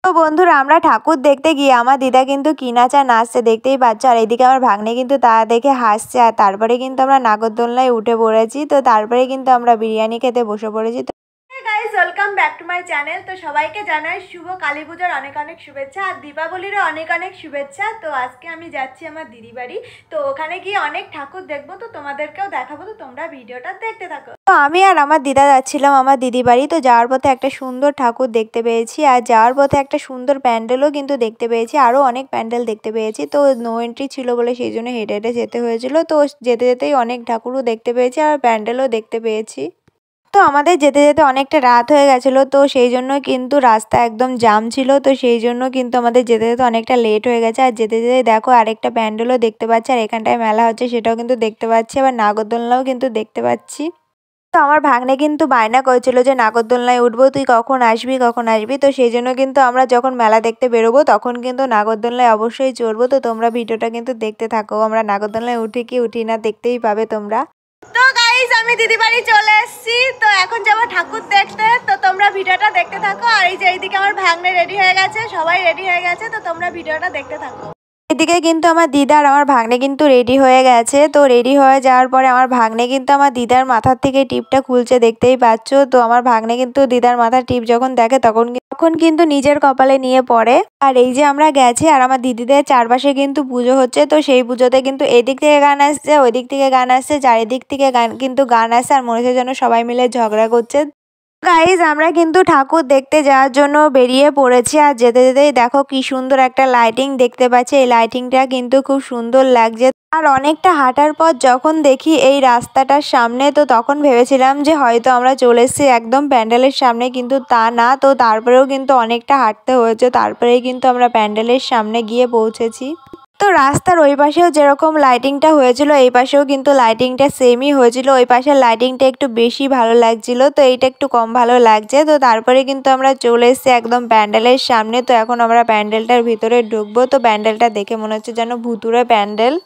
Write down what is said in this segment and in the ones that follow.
তো বন্ধুরা আমরা ঠাকুর দেখতে গিয়ে আমার দিদা কিন্তু কি নাচা নাচছে দেখতেই পাচ্ছ, আর এইদিকে আমার ভাগ্নে কিন্তু তা দেখে হাসছে। আর তারপরে কিন্তু আমরা নাগরদোলনায় উঠে পড়েছি। তো তারপরে কিন্তু আমরা বিরিয়ানি খেতে বসে পড়েছি। Guys welcome back to my channel. তো সবাইকে জানাই শুভ কালী পুজোর অনেক অনেক শুভেচ্ছা আর দীপাবলিরও অনেক অনেক শুভেচ্ছা। তো আজকে আমি যাচ্ছি আমার দিদি বাড়ি, তো ওখানে গিয়ে অনেক ঠাকুর দেখবো, তো তোমাদেরকেও দেখাবো, তো তোমরা ভিডিওটা দেখতে থাকো। তো আমি আর আমার দিদা যাচ্ছিলাম আমার দিদি বাড়ি। তো যাওয়ার পথে একটা সুন্দর ঠাকুর দেখতে পেয়েছি, আর যাওয়ার পথে একটা সুন্দর প্যান্ডেলও কিন্তু দেখতে পেয়েছি, আরও অনেক প্যান্ডেল দেখতে পেয়েছি। তো নো এন্ট্রি ছিল বলে সেই জন্য হেঁটে হেঁটে যেতে হয়েছিল। তো যেতে যেতেই অনেক ঠাকুরও দেখতে পেয়েছি আর প্যান্ডেলও দেখতে পেয়েছি। তো আমাদের যেতে যেতে অনেকটা রাত হয়ে গেছিলো, তো সেই জন্য কিন্তু রাস্তা একদম জাম ছিল। তো সেই জন্য কিন্তু আমাদের যেতে যেতে অনেকটা লেট হয়ে গেছে। আর যেতে যেতে দেখো আরেকটা প্যান্ডেলও দেখতে পাচ্ছি, আর এখানটায় মেলা হচ্ছে সেটাও কিন্তু দেখতে পাচ্ছি, আবার নাগরদোলনাও কিন্তু দেখতে পাচ্ছি। তো আমার ভাগ্নে কিন্তু বায়না করেছিল যে নাগরদোলনায় উঠবো, তুই কখন আসবি কখন আসবি। তো সেই জন্য কিন্তু আমরা যখন মেলা দেখতে বেরোবো তখন কিন্তু নাগরদোলনায় অবশ্যই চড়বো। তো তোমরা ভিডিওটা কিন্তু দেখতে থাকো, আমরা নাগরদোলনায় উঠি কি উঠি না দেখতেই পাবে তোমরা। তো গাইস আমি দিদি বাড়ি চলে এসেছি, তো এখন যাবো ঠাকুর দেখতে। তো তোমরা ভিডিওটা দেখতে থাকো। আর এই যে এইদিকে আমার ভাগ্নে রেডি হয়ে গেছে, সবাই রেডি হয়ে গেছে, তো তোমরা ভিডিওটা দেখতে থাকো। এদিকে কিন্তু আমার দিদা আর আমার ভাগ্নে কিন্তু রেডি হয়ে গেছে। তো রেডি হয়ে যাওয়ার পরে আমার ভাগ্নে কিন্তু আমার দিদার মাথার থেকে টিপটা খুলছে দেখতেই পাচ্ছ। তো আমার ভাগ্নে কিন্তু দিদার মাথার টিপ যখন দেখে তখন কিন্তু নিজের কপালে নিয়ে পড়ে। আর এই যে আমরা গেছি আর আমার দিদিদের চারপাশে কিন্তু পুজো হচ্ছে। তো সেই পুজোতে কিন্তু এদিক থেকে গান আসছে, ওই দিক থেকে গান আসছে, চারিদিক থেকে গান আসছে, আর মনে হচ্ছে যেন সবাই মিলে ঝগড়া করছে। গাইজ আমরা কিন্তু ঠাকুর দেখতে যাওয়ার জন্য বেরিয়ে পড়েছি। আর যেতে যেতেই দেখো কি সুন্দর একটা লাইটিং দেখতে পাচ্ছি, এই লাইটিংটা কিন্তু খুব সুন্দর লাগছে। আর অনেকটা হাঁটার পর যখন দেখি এই রাস্তাটার সামনে, তো তখন ভেবেছিলাম যে হয়তো আমরা চলে এসেছি একদম প্যান্ডেলের সামনে, কিন্তু তা না। তো তারপরেও কিন্তু অনেকটা হাঁটতে হয়েছে, তারপরেই কিন্তু আমরা প্যান্ডেলের সামনে গিয়ে পৌঁছেছি। তো রাস্তার ওই পাশেও যেরকম লাইটিংটা হয়েছিল এই পাশেও কিন্তু লাইটিংটা সেমই হয়েছিল। ওই পাশের লাইটিংটা একটু বেশি ভালো লাগছিল, তো এইটা একটু কম ভালো লাগছে। তো তারপরে কিন্তু আমরা চলে এসেছি একদম প্যান্ডেলের সামনে। তো এখন আমরা প্যান্ডেলটার ভিতরে ঢুকবো। তো প্যান্ডেলটা দেখে মনে হচ্ছে যেন ভুতুড়ে প্যান্ডেল।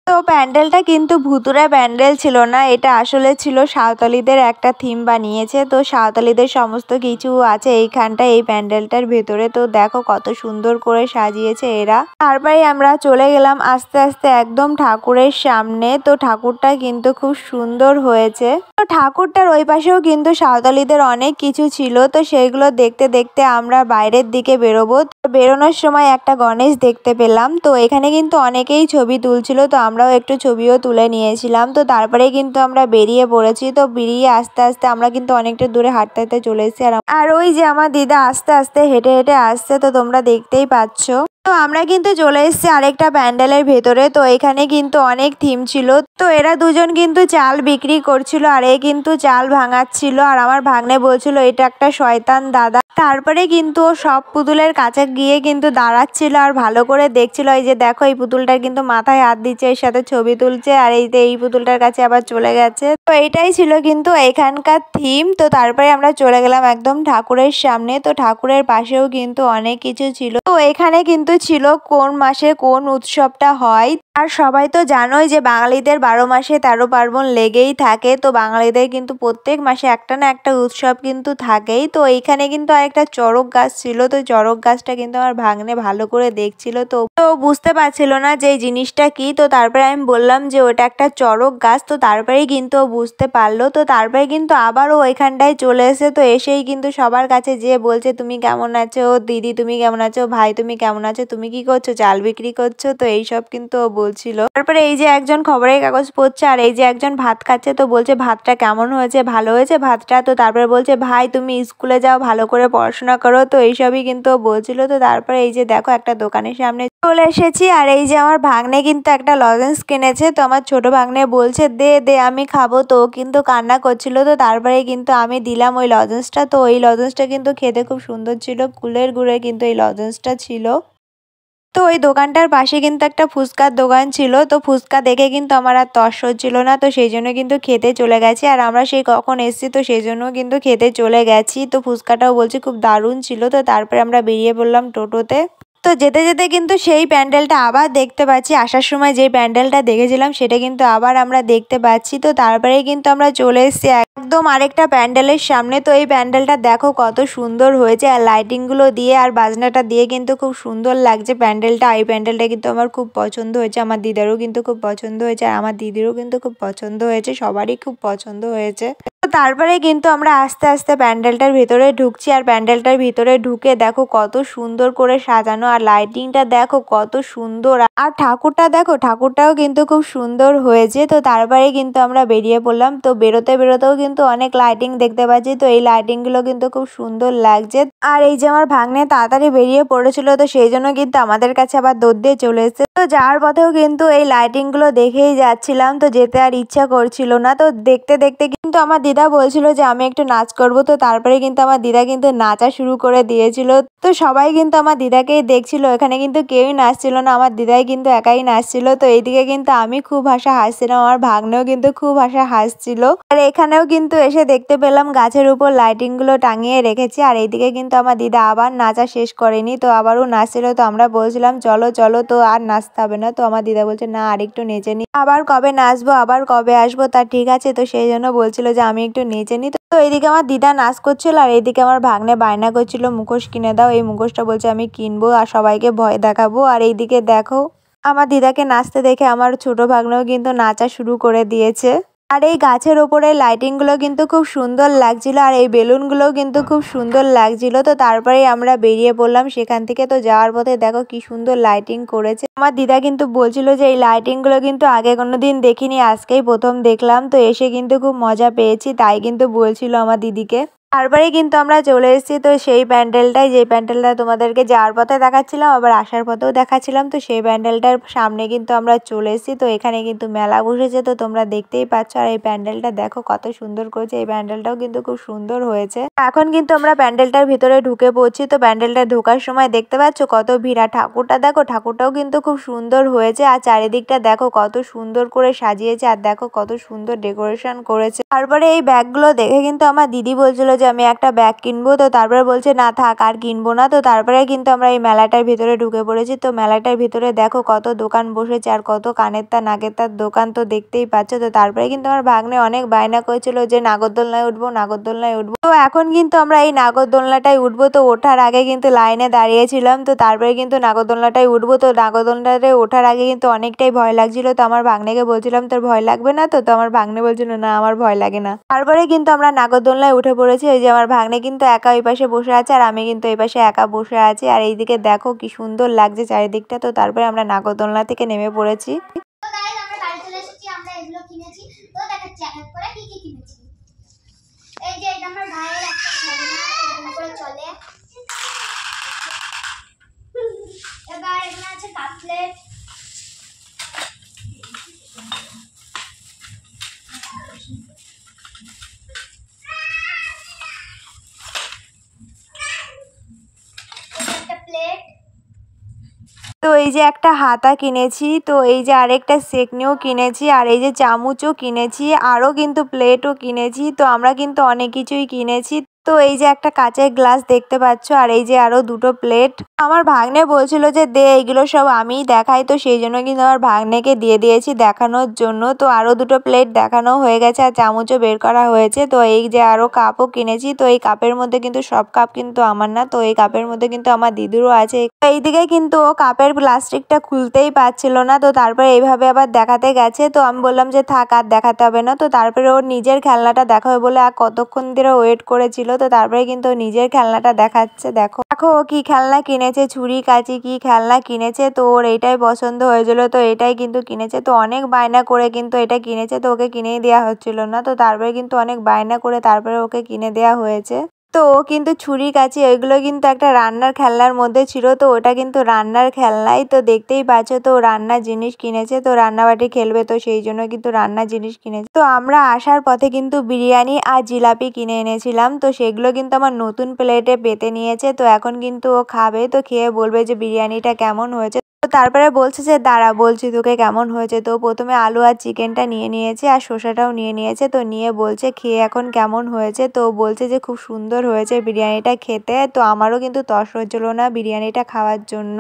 তো প্যান্ডেলটা কিন্তু ভুতুড়ে প্যান্ডেল ছিল না, এটা আসলে ছিল সাঁওতালিদের একটা থিম বানিয়েছে। তো সাঁওতালিদের সমস্ত কিছু আছে এইখানটায় এই প্যান্ডেলটার ভেতরে। তো দেখো কত সুন্দর করে সাজিয়েছে এরা। তারপরে আমরা চলে গেলাম আস্তে আস্তে একদম ঠাকুরের সামনে। তো ঠাকুরটা কিন্তু খুব সুন্দর হয়েছে। তো ঠাকুরটার ওই পাশেও কিন্তু সাঁওতালিদের অনেক কিছু ছিল। তো সেইগুলো দেখতে দেখতে আমরা বাইরের দিকে বেরোবো। তো বেরোনোর সময় একটা গণেশ দেখতে পেলাম। তো এখানে কিন্তু অনেকেই ছবি তুলছিল, তো আমরাও একটু ছবিও তুলে নিয়েছিলাম। তো তারপরে কিন্তু আমরা বেরিয়ে পড়েছি। তো বেরিয়ে আস্তে আস্তে আমরা কিন্তু অনেকটা দূরে হাঁটতে হাঁটতে চলে এসেছি। আর ওই যে আমার দিদা আস্তে আস্তে হেঁটে হেঁটে আসছে, তো তোমরা দেখতেই পাচ্ছ। তো আমরা কিন্তু চলে এসেছি আরেকটা প্যান্ডেলের ভেতরে। তো এখানে কিন্তু অনেক থিম ছিল। তো এরা দুজন কিন্তু চাল বিক্রি করছিল, আর এ কিন্তু চাল ভাঙাচ্ছিল। আর আমার ভাগ্নে বলছিল এটা একটা শয়তান দাদা। তারপরে কিন্তু ও সব পুতুলের কাছে গিয়ে কিন্তু দাঁড়াচ্ছিল আর ভালো করে দেখছিল। এই যে দেখো এই পুতুলটার কিন্তু মাথায় হাত দিচ্ছে, এর সাথে ছবি তুলছে, আর এই পুতুলটার কাছে আবার চলে গেছে। তো এইটাই ছিল কিন্তু এখানকার থিম। তো তারপরে আমরা চলে গেলাম একদম ঠাকুরের সামনে। তো ঠাকুরের পাশেও কিন্তু অনেক কিছু ছিল। তো এখানে কিন্তু ছিল কোন মাসে কোন উৎসবটা হয়। আর সবাই তো জানোই যে বাঙালিদের 12 মাসে 13 পার্বণ লেগেই থাকে। তো বাঙালিদের কিন্তু প্রত্যেক মাসে একটা না একটা উৎসব কিন্তু থাকেই। তো এইখানে কিন্তু আরেকটা চড়ক গাছ ছিল। তো চড়ক গাছটা কিন্তু আমার ভাগ্নে ভালো করে দেখছিল, তো বুঝতে পারছিল না যে এই জিনিসটা কি। তো তারপরে আমি বললাম যে ওটা একটা চড়ক গাছ। তো তারপরেই কিন্তু ও বুঝতে পারলো। তো তারপরে কিন্তু আবারও ওইখানটায় চলে এসে, তো এসেই কিন্তু সবার কাছে যেয়ে বলছে তুমি কেমন আছো দিদি, তুমি কেমন আছো ভাই, তুমি কেমন আছো, তুমি কি করছো, চাল বিক্রি করছো। তো এইসব কিন্তু ও বলছিল। তারপরে এই যে একজন খবরের কাগজ পড়ছে, আর এই যে একজন ভাত খাচ্ছে। তো বলছে ভাতটা কেমন হয়েছে, ভালো হয়েছে ভাতটা। তো তারপরে বলছে ভাই তুমি স্কুলে যাও, ভালো করে পড়াশোনা করো। তো এইসবই কিন্তু ও বলছিল। তো তারপরে এই যে দেখো একটা দোকানের সামনে চলে এসেছি, আর এই যে আমার ভাগ্নে কিন্তু একটা লজেন্স কিনেছে। তো আমার ছোট ভাগ্নে বলছে দে দে আমি খাবো, তো কিন্তু কান্না করছিল। তো তারপরে কিন্তু আমি দিলাম ওই লজেন্সটা। তো ওই লজেন্সটা কিন্তু খেতে খুব সুন্দর ছিল, কুলের গুড়ের কিন্তু এই লজেন্সটা ছিল। তো ওই দোকানটার পাশে কিন্তু একটা ফুচকার দোকান ছিল। তো ফুচকা দেখে কিন্তু আমার আর তর সহ্যছিল না, তো সেই জন্য কিন্তু খেতে চলে গেছি। আর আমরা সেই কখন এসেছি, তো সেই জন্য কিন্তু খেতে চলে গেছি। তো ফুচকাটাও বলছি খুব দারুণ ছিল। তো তারপরে আমরা বেরিয়ে পড়লাম টোটোতে। তো যেতে যেতে কিন্তু সেই প্যান্ডেলটা আবার দেখতে পাচ্ছি। আসার সময় যে প্যান্ডেলটা দেখেছিলাম সেটা কিন্তু আবার আমরা দেখতে পাচ্ছি। তো তারপরেই কিন্তু আমরা চলে এসেছি একদম আরেকটা প্যান্ডেলের সামনে। তো এই প্যান্ডেলটা দেখো কত সুন্দর হয়েছে, আর লাইটিংগুলো দিয়ে আর বাজনাটা দিয়ে কিন্তু খুব সুন্দর লাগছে প্যান্ডেলটা। এই প্যান্ডেলটা কিন্তু আমার খুব পছন্দ হয়েছে, আমার দিদারও কিন্তু খুব পছন্দ হয়েছে, আর আমার দিদিরও কিন্তু খুব পছন্দ হয়েছে, সবারই খুব পছন্দ হয়েছে। তো তারপরে কিন্তু আমরা আস্তে আস্তে প্যান্ডেলটার ভিতরে ঢুকছি, আর প্যান্ডেলটার ভিতরে ঢুকে দেখো কত সুন্দর করে সাজানো, আর লাইটিংটা দেখো কত সুন্দর, আর ঠাকুরটা দেখো, ঠাকুরটাও কিন্তু খুব সুন্দর হয়েছে। তো তারপরে কিন্তু আমরা বেরিয়ে পড়লাম। তো বেরোতে বেরোতেও কিন্তু অনেক লাইটিং দেখতে পাচ্ছি। তো এই লাইটিং গুলো কিন্তু খুব সুন্দর লাগছে। আর এই যে আমার ভাগ্নে তাড়াতাড়ি বেরিয়ে পড়েছিল, তো সেই জন্য কিন্তু আমাদের কাছে আবার দৌড় দিয়ে চলে এসেছে। তো যাওয়ার পথেও কিন্তু এই লাইটিং গুলো দেখেই যাচ্ছিলাম, তো যেতে আর ইচ্ছা করছিল না। তো দেখতে দেখতে কিন্তু আমার দিদা বলছিল যে আমি একটু নাচ করব। তো তারপরে কিন্তু আমার দিদা কিন্তু নাচা শুরু করে দিয়েছিল। তো সবাই কিন্তু আমার দিদাকেই দেখছিল, এখানে কিন্তু কেউই নাচছিল না, আমার দিদাই কিন্তু একাই নাচছিল। তো এইদিকে কিন্তু আমি খুব হাসছিলাম, আমার ভাগ্নেও কিন্তু খুব হাসছিল। আর এখানেও কিন্তু এসে দেখতে পেলাম গাছের উপর লাইটিং গুলো টাঙিয়ে রেখেছি। আর এইদিকে কিন্তু আমার দিদা আবার নাচা শেষ করেনি, তো আবারও নাচছিল। তো আমরা বলছিলাম চলো চলো, তো আর নাচতে হবে না। তো আমার দিদা বলছে না, আর একটু নেচে নি, আবার কবে নাচবো, আবার কবে আসবো, তা ঠিক আছে। তো সেই জন্য বলছিল যে আমি একটু নেচে নি। তো এইদিকে আমার দিদা নাচ করছিল, আর এইদিকে আমার ভাগ্নে বায়না করছিল মুখোশ কিনে দাও। এই মুখোশটা বলছে আমি কিনবো আর সবাইকে ভয় দেখাবো। আর এইদিকে দেখো আমার দিদাকে নাচতে দেখে আমার ছোট ভাগ্নেও কিন্তু নাচা শুরু করে দিয়েছে। আর এই গাছের ওপরে লাইটিং গুলো কিন্তু খুব সুন্দর লাগছিল, আর এই বেলুন গুলোও কিন্তু খুব সুন্দর লাগছিল। তো তারপরে আমরা বেরিয়ে পড়লাম সেখান থেকে। তো যাওয়ার পথে দেখো কি সুন্দর লাইটিং করেছে। আমার দিদা কিন্তু বলছিল যে এই লাইটিং গুলো কিন্তু আগে কোনোদিন দেখিনি, আজকেই প্রথম দেখলাম। তো এসে কিন্তু খুব মজা পেয়েছি, তাই কিন্তু বলছিল আমার দিদিকে। তারপরে কিন্তু আমরা চলে এসেছি তো সেই প্যান্ডেলটাই, যে প্যান্ডেলটা তোমাদেরকে যাওয়ার পথে দেখাচ্ছিলাম আবার আসার পথেও দেখাচ্ছিলাম। তো সেই প্যান্ডেলটার সামনে কিন্তু আমরা চলে এসেছি। তো এখানে কিন্তু মেলা বসেছে, তো তোমরা দেখতেই পাচ্ছ। আর এই প্যান্ডেলটা দেখো কত সুন্দর করেছে, এই প্যান্ডেলটাও কিন্তু খুব সুন্দর হয়েছে। এখন কিন্তু আমরা প্যান্ডেলটার ভিতরে ঢুকে পড়ছি। তো প্যান্ডেলটা ঢোকার সময় দেখতে পাচ্ছ কত ভিড়, ঠাকুরটা দেখো, ঠাকুরটাও কিন্তু খুব সুন্দর হয়েছে। আর চারিদিকটা দেখো কত সুন্দর করে সাজিয়েছে, আর দেখো কত সুন্দর ডেকোরেশন করেছে। তারপরে এই ব্যাগগুলো দেখে কিন্তু আমার দিদি বলছিল যে আমি একটা ব্যাগ কিনবো। তো তারপরে বলছে না থাক, আর কিনবো না। তো তারপরে কিন্তু আমরা এই মেলাটার ভিতরে ঢুকে পড়েছি। তো মেলাটার ভিতরে দেখো কত দোকান বসেছে, আর কত কানের তার নাগের তার দোকান, তো দেখতেই পাচ্ছ। তো তারপরে কিন্তু আমার ভাগ্নে অনেক বায়না করেছিল যে নাগরদোলনায় উঠবো, নাগরদোলনায় উঠবো। তো এখন কিন্তু আমরা এই নাগরদোলনাটাই উঠবো। তো ওঠার আগে কিন্তু লাইনে দাঁড়িয়েছিলাম। তো তারপরে কিন্তু নাগরদোলনাটাই উঠবো। তো নাগরদোলনাটায় ওঠার আগে কিন্তু অনেকটাই ভয় লাগছিল। তো আমার ভাগ্নেকে বলছিলাম তোর ভয় লাগবে না? তো আমার ভাগ্নে বলছিল না, আমার ভয় লাগে না। তারপরে কিন্তু আমরা নাগরদোলনায় উঠে পড়েছি। ওই যে আমার ভাগ্নে কিন্তু একা ওই পাশে বসে আছে, আর আমি কিন্তু এই পাশে একা বসে আছি। আর এইদিকে দেখো কি সুন্দর লাগছে চারিদিকটা। তো তারপরে আমরা নাগরদোলনা থেকে নেমে পড়েছি। এই যে এটা আমার ভাইয়ের একটা খেলনা, উপরে চলে। এবার এখানে আছে কাটলেট, একটা প্লেট। তো এই যে একটা হাতা কিনেছি, তো এই যে আরেকটা সেকনিও কিনেছি, আর এই যে চামচও কিনেছি, আরও কিন্তু প্লেটও কিনেছি। তো আমরা কিন্তু অনেক কিছুই কিনেছি। তো এই যে একটা কাঁচের গ্লাস দেখতে পাচ্ছ, আর এই যে আরো দুটো প্লেট। আমার ভাগ্নে বলছিল যে দে, এইগুলো সব আমিই দেখাই। তো সেই জন্য কিন্তু আমার ভাগ্নেকে দিয়ে দিয়েছি দেখানোর জন্য। তো আরো দুটো প্লেট দেখানো হয়ে গেছে, আর চামচও বের করা হয়েছে। তো এই যে আরো কাপও কিনেছি। তো এই কাপের মধ্যে কিন্তু সব কাপ কিন্তু আমার না, তো এই কাপের মধ্যে কিন্তু আমার দিদিরও আছে। এইদিকে কিন্তু ও কাপের প্লাস্টিকটা খুলতেই পারছিল না। তো তারপরে এইভাবে আবার দেখাতে গেছে। তো আমি বললাম যে থাক, আর দেখাতে হবে না। তো তারপরে ওর নিজের খেলনাটা দেখাবে বলে আর কতক্ষণ ধরে ওয়েট করেছিল। তো তারপরে কিন্তু নিজের খেলনাটা দেখাচ্ছে। দেখো দেখো ও কি খেলনা কিনেছে, ছুরি কাঁচি কি খেলনা কিনেছে। তো ওর এইটাই পছন্দ হয়েছিল, তো এটাই কিন্তু কিনেছে। তো অনেক বায়না করে কিন্তু এটা কিনেছে, তো ওকে কিনেই দেওয়া হচ্ছিল না। তো তারপরে কিন্তু অনেক বায়না করে তারপরে ওকে কিনে দেওয়া হয়েছে। তো ও কিন্তু ছুরি কাঁচি ওইগুলো কিন্তু একটা রান্নার খেলনার মধ্যে ছিল। তো ওটা কিন্তু রান্নার খেলনাই। তো দেখতেই পাচ্ছ, তো রান্নার জিনিস কিনেছে, তো রান্নাবাটি খেলবে, তো সেই জন্য কিন্তু রান্নার জিনিস কিনেছে। তো আমরা আসার পথে কিন্তু বিরিয়ানি আর জিলাপি কিনে এনেছিলাম। তো সেগুলো কিন্তু আমার নতুন প্লেটে পেতে নিয়েছে। তো এখন কিন্তু ও খাবে, তো খেয়ে বলবে যে বিরিয়ানিটা কেমন হয়েছে। তো তারপরে বলছে যে দাঁড়া বলছি তোকে কেমন হয়েছে। তো প্রথমে আলু আর চিকেনটা নিয়ে নিয়েছে আর শসাটাও নিয়ে নিয়েছে। তো নিয়ে বলছে খেয়ে এখন কেমন হয়েছে। তো বলছে যে খুব সুন্দর হয়েছে বিরিয়ানিটা খেতে। তো আমারও কিন্তু তর সহ্য হলো না বিরিয়ানিটা খাওয়ার জন্য।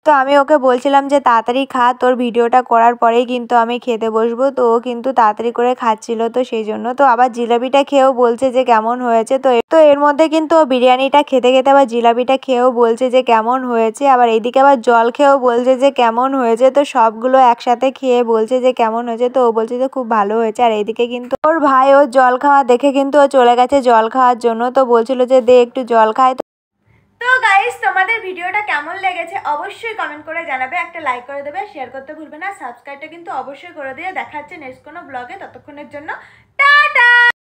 তো আমি ওকে বলছিলাম যে তাড়াতাড়ি খা, তোর ভিডিওটা করার পরেই কিন্তু আমি খেতে বসবো। তো ও কিন্তু তাড়াতাড়ি করে খাচ্ছিল, তো সেই জন্য। তো আবার জিলাপিটা খেয়েও বলছে যে কেমন হয়েছে। তো এর মধ্যে কিন্তু ও বিরিয়ানিটা খেতে খেতে আবার জিলাপিটা খেয়েও বলছে যে কেমন হয়েছে। আবার এইদিকে আবার জল খেয়েও বলছে যে কেমন হয়েছে। তো সবগুলো একসাথে খেয়ে বলছে যে কেমন হয়েছে। তো ও বলছে যে খুব ভালো হয়েছে। আর এইদিকে কিন্তু ওর ভাই ওর জল খাওয়া দেখে কিন্তু ও চলে গেছে জল খাওয়ার জন্য। তো বলছিল যে দে একটু জল খায়। তো গাইস তোমাদের ভিডিওটা কেমন লেগেছে অবশ্যই কমেন্ট করে জানাবে, একটা লাইক করে দেবে, শেয়ার করতে ভুলবে না, সাবস্ক্রাইবটা কিন্তু অবশ্যই করে দিয়ে। দেখা হচ্ছে নেক্সট কোনো ব্লগে, ততক্ষণের জন্য